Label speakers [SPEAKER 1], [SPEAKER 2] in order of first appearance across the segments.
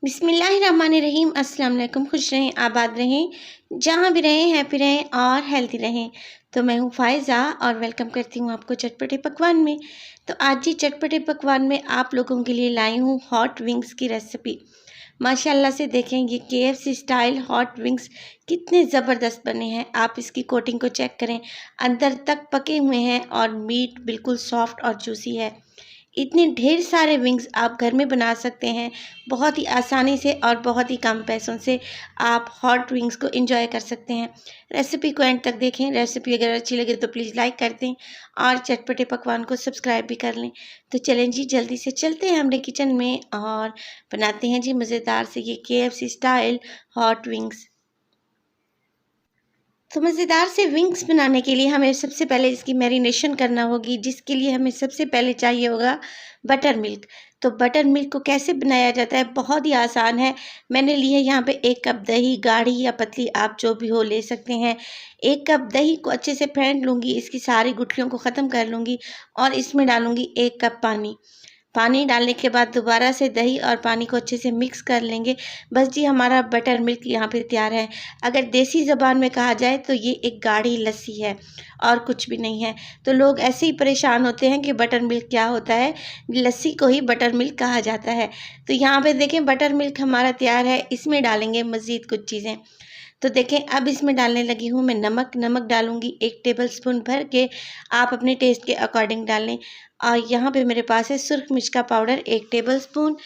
[SPEAKER 1] बिस्मिल्लाहिर्रहमानिर्रहीम। अस्सलाम वालेकुम। खुश रहें, आबाद रहें, जहाँ भी रहें हैप्पी रहें और हेल्दी रहें। तो मैं हूँ फ़ायज़ा और वेलकम करती हूँ आपको चटपटे पकवान में। तो आज ही चटपटे पकवान में आप लोगों के लिए लाई हूँ हॉट विंग्स की रेसिपी। माशाल्लाह से देखें, ये केएफसी स्टाइल हॉट विंग्स कितने ज़बरदस्त बने हैं। आप इसकी कोटिंग को चेक करें, अंदर तक पके हुए हैं और मीट बिल्कुल सॉफ्ट और जूसी है। इतने ढेर सारे विंग्स आप घर में बना सकते हैं बहुत ही आसानी से और बहुत ही कम पैसों से। आप हॉट विंग्स को एंजॉय कर सकते हैं। रेसिपी को एंड तक देखें। रेसिपी अगर अच्छी लगे तो प्लीज़ लाइक कर दें और चटपटे पकवान को सब्सक्राइब भी कर लें। तो चलें जी, जल्दी से चलते हैं हमने किचन में और बनाते हैं जी मज़ेदार से ये केएफसी स्टाइल हॉट विंग्स। तो मज़ेदार से विंग्स बनाने के लिए हमें सबसे पहले इसकी मैरिनेशन करना होगी, जिसके लिए हमें सबसे पहले चाहिए होगा बटर मिल्क। तो बटर मिल्क को कैसे बनाया जाता है, बहुत ही आसान है। मैंने ली है यहाँ पे 1 कप दही, गाढ़ी या पतली आप जो भी हो ले सकते हैं। 1 कप दही को अच्छे से फेंट लूँगी, इसकी सारी गुठलियों को ख़त्म कर लूँगी और इसमें डालूँगी 1 कप पानी। पानी डालने के बाद दोबारा से दही और पानी को अच्छे से मिक्स कर लेंगे। बस जी, हमारा बटर मिल्क यहाँ पे तैयार है। अगर देसी ज़बान में कहा जाए तो ये एक गाढ़ी लस्सी है और कुछ भी नहीं है। तो लोग ऐसे ही परेशान होते हैं कि बटर मिल्क क्या होता है, लस्सी को ही बटर मिल्क कहा जाता है। तो यहाँ पे देखें बटर मिल्क हमारा तैयार है। इसमें डालेंगे मज़ीद कुछ चीज़ें। तो देखें, अब इसमें डालने लगी हूँ मैं नमक डालूँगी 1 टेबलस्पून भर के। आप अपने टेस्ट के अकॉर्डिंग डालें। और यहाँ पे मेरे पास है सुर्ख मिर्च का पाउडर 1 टेबलस्पून।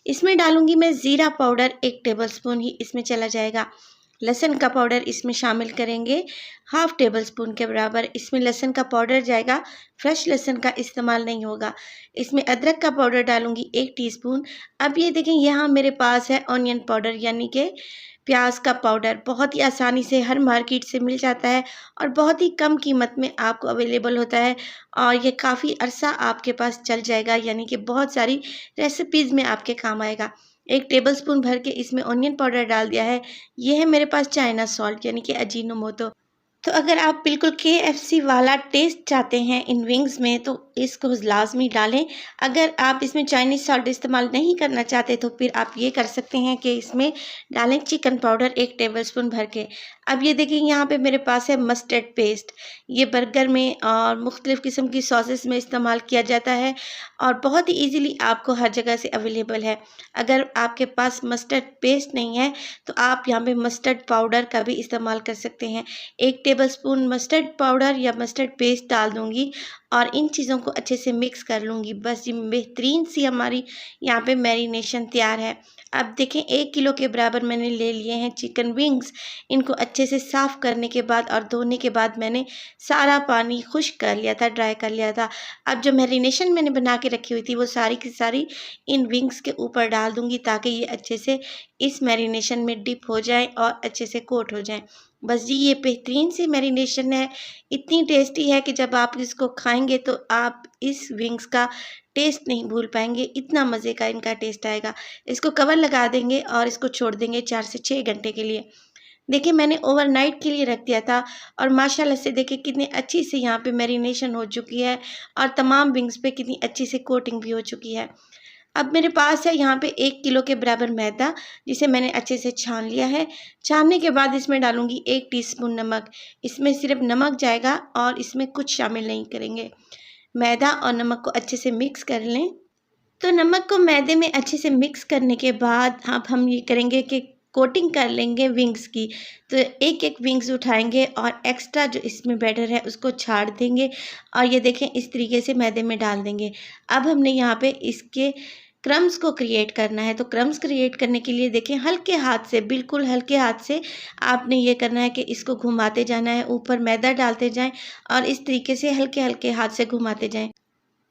[SPEAKER 1] इसमें डालूँगी मैं ज़ीरा पाउडर 1 टेबलस्पून ही इसमें चला जाएगा। लहसुन का पाउडर इसमें शामिल करेंगे हाफ़ टेबलस्पून के बराबर। इसमें लहसुन का पाउडर जाएगा, फ्रेश लहसुन का इस्तेमाल नहीं होगा। इसमें अदरक का पाउडर डालूँगी 1 टीस्पून। अब ये देखें, यहाँ मेरे पास है ऑनियन पाउडर यानी कि प्याज का पाउडर। बहुत ही आसानी से हर मार्केट से मिल जाता है और बहुत ही कम कीमत में आपको अवेलेबल होता है और ये काफ़ी अरसा आपके पास चल जाएगा, यानी कि बहुत सारी रेसिपीज़ में आपके काम आएगा। 1 टेबलस्पून भर के इसमें ऑनियन पाउडर डाल दिया है। ये है मेरे पास चाइना सॉल्ट यानी कि अजीनोमोटो। तो अगर आप बिल्कुल केएफसी वाला टेस्ट चाहते हैं इन विंग्स में तो इसको लाज़मी डालें। अगर आप इसमें चाइनीज़ सॉल्ट इस्तेमाल नहीं करना चाहते तो फिर आप ये कर सकते हैं कि इसमें डालें चिकन पाउडर 1 टेबलस्पून भर के। अब ये देखिए, यहाँ पे मेरे पास है मस्टर्ड पेस्ट। ये बर्गर में और मुख्तलिफ़ किस्म की सॉसेस में इस्तेमाल किया जाता है और बहुत ही ईज़िली आपको हर जगह से अवेलेबल है। अगर आपके पास मस्टर्ड पेस्ट नहीं है तो आप यहाँ पे मस्टर्ड पाउडर का भी इस्तेमाल कर सकते हैं। 1 टेबलस्पून मस्टर्ड पाउडर या मस्टर्ड पेस्ट डाल दूँगी और इन चीज़ों को अच्छे से मिक्स कर लूँगी। बस ये बेहतरीन सी हमारी यहाँ पे मैरिनेशन तैयार है। अब देखें, 1 किलो के बराबर मैंने ले लिए हैं चिकन विंग्स। इनको अच्छे से साफ़ करने के बाद और धोने के बाद मैंने सारा पानी खुश्क कर लिया था, ड्राई कर लिया था। अब जो मैरिनेशन मैंने बना के रखी हुई थी वो सारी की सारी इन विंग्स के ऊपर डाल दूँगी ताकि ये अच्छे से इस मैरिनेशन में डिप हो जाएँ और अच्छे से कोट हो जाएँ। बस जी, ये बेहतरीन सी मैरिनेशन है। इतनी टेस्टी है कि जब आप इसको खाएँगे तो आप इस विंग्स का टेस्ट नहीं भूल पाएँगे, इतना मज़े का इनका टेस्ट आएगा। इसको कवर लगा देंगे और इसको छोड़ देंगे 4 से 6 घंटे के लिए। देखिए, मैंने ओवरनाइट के लिए रख दिया था और माशाल्लाह से देखिए कितनी अच्छी से यहाँ पे मैरिनेशन हो चुकी है और तमाम विंग्स पे कितनी अच्छी से कोटिंग भी हो चुकी है। अब मेरे पास है यहाँ पे 1 किलो के बराबर मैदा, जिसे मैंने अच्छे से छान लिया है। छानने के बाद इसमें डालूँगी 1 टीस्पून नमक। इसमें सिर्फ़ नमक जाएगा और इसमें कुछ शामिल नहीं करेंगे। मैदा और नमक को अच्छे से मिक्स कर लें। तो नमक को मैदे में अच्छे से मिक्स करने के बाद अब हम ये करेंगे कि कोटिंग कर लेंगे विंग्स की। तो एक-एक विंग्स उठाएँगे और एक्स्ट्रा जो इसमें बैटर है उसको छाड़ देंगे और ये देखें इस तरीके से मैदे में डाल देंगे। अब हमने यहाँ पे इसके क्रम्स को क्रिएट करना है। तो क्रम्स क्रिएट करने के लिए देखें, हल्के हाथ से, बिल्कुल हल्के हाथ से आपने ये करना है कि इसको घुमाते जाना है, ऊपर मैदा डालते जाएँ और इस तरीके से हल्के-हल्के हाथ से घुमाते जाएँ।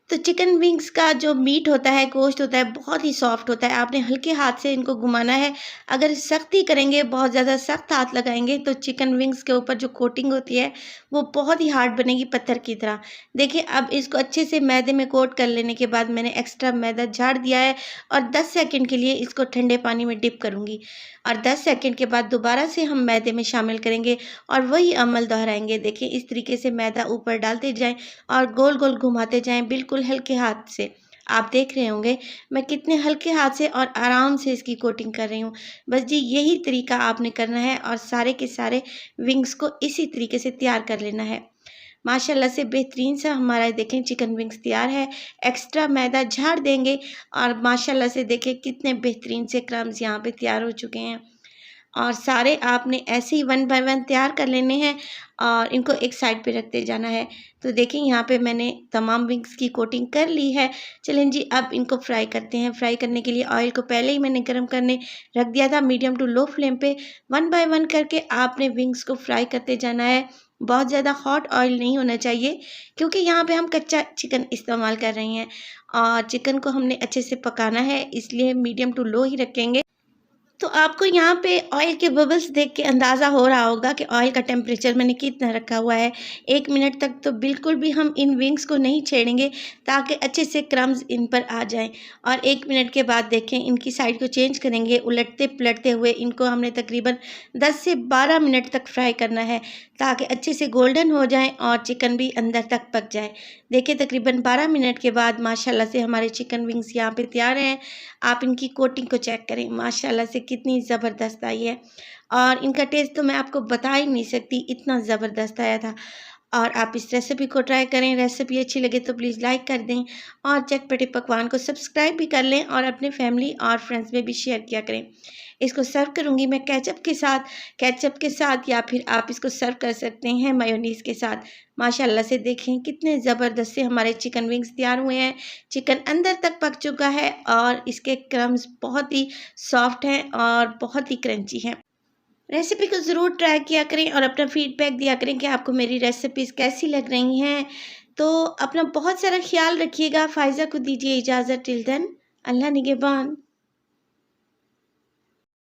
[SPEAKER 1] तो चिकन विंग्स का जो मीट होता है, गोश्त होता है, बहुत ही सॉफ्ट होता है। आपने हल्के हाथ से इनको घुमाना है। अगर सख्ती करेंगे, बहुत ज़्यादा सख्त हाथ लगाएँगे तो चिकन विंग्स के ऊपर जो कोटिंग होती है वो बहुत ही हार्ड बनेगी, पत्थर की तरह। देखिए, अब इसको अच्छे से मैदे में कोट कर लेने के बाद मैंने एक्स्ट्रा मैदा झाड़ दिया है और 10 सेकंड के लिए इसको ठंडे पानी में डिप करूँगी और 10 सेकंड के बाद दोबारा से हम मैदे में शामिल करेंगे और वही अमल दोहराएँगे। देखिए, इस तरीके से मैदा ऊपर डालते जाएँ और गोल-गोल घुमाते जाएँ बिल्कुल हल्के हाथ से। आप देख रहे होंगे मैं कितने हल्के हाथ से और आराम से इसकी कोटिंग कर रही हूँ। बस जी यही तरीका आपने करना है और सारे के सारे विंग्स को इसी तरीके से तैयार कर लेना है। माशाल्लाह से बेहतरीन सा हमारा देखें चिकन विंग्स तैयार है। एक्स्ट्रा मैदा झाड़ देंगे और माशाल्लाह से देखें कितने बेहतरीन से क्रम्स यहाँ पे तैयार हो चुके हैं। और सारे आपने ऐसे ही वन बाय वन तैयार कर लेने हैं और इनको एक साइड पे रखते जाना है। तो देखिए यहाँ पे मैंने तमाम विंग्स की कोटिंग कर ली है। चलें जी अब इनको फ्राई करते हैं। फ्राई करने के लिए ऑयल को पहले ही मैंने गर्म करने रख दिया था मीडियम टू लो फ्लेम पे। वन बाय वन करके आपने विंग्स को फ्राई करते जाना है। बहुत ज़्यादा हॉट ऑयल नहीं होना चाहिए क्योंकि यहाँ पे हम कच्चा चिकन इस्तेमाल कर रहे हैं और चिकन को हमने अच्छे से पकाना है, इसलिए मीडियम टू लो ही रखेंगे। तो आपको यहाँ पे ऑयल के बबल्स देख के अंदाज़ा हो रहा होगा कि ऑयल का टेम्परेचर मैंने कितना रखा हुआ है। 1 मिनट तक तो बिल्कुल भी हम इन विंग्स को नहीं छेड़ेंगे ताकि अच्छे से क्रम्स इन पर आ जाएं। और 1 मिनट के बाद देखें इनकी साइड को चेंज करेंगे, उलटते पलटते हुए इनको हमने तकरीबन 10 से 12 मिनट तक फ्राई करना है ताकि अच्छे से गोल्डन हो जाएँ और चिकन भी अंदर तक पक जाए। देखिए तकरीबन 12 मिनट के बाद माशाल्लाह से हमारे चिकन विंग्स यहाँ पे तैयार हैं। आप इनकी कोटिंग को चेक करें, माशाल्लाह से कितनी ज़बरदस्त आई है और इनका टेस्ट तो मैं आपको बता ही नहीं सकती, इतना ज़बरदस्त आया था। और आप इस रेसिपी को ट्राई करें। रेसिपी अच्छी लगे तो प्लीज़ लाइक कर दें और चटपटे पकवान को सब्सक्राइब भी कर लें और अपने फैमिली और फ्रेंड्स में भी शेयर किया करें। इसको सर्व करूँगी मैं केचप के साथ या फिर आप इसको सर्व कर सकते हैं मेयोनीज़ के साथ। माशाल्लाह से देखें कितने ज़बरदस्त से हमारे चिकन विंग्स तैयार हुए हैं। चिकन अंदर तक पक चुका है और इसके क्रम्स बहुत ही सॉफ्ट हैं और बहुत ही क्रंची हैं। रेसिपी को ज़रूर ट्राई किया करें और अपना फीडबैक दिया करें कि आपको मेरी रेसिपीज़ कैसी लग रही हैं। तो अपना बहुत सारा ख्याल रखिएगा। फ़ाइज़ा को दीजिए इजाज़त। टिल देन अल्लाह निगहबान।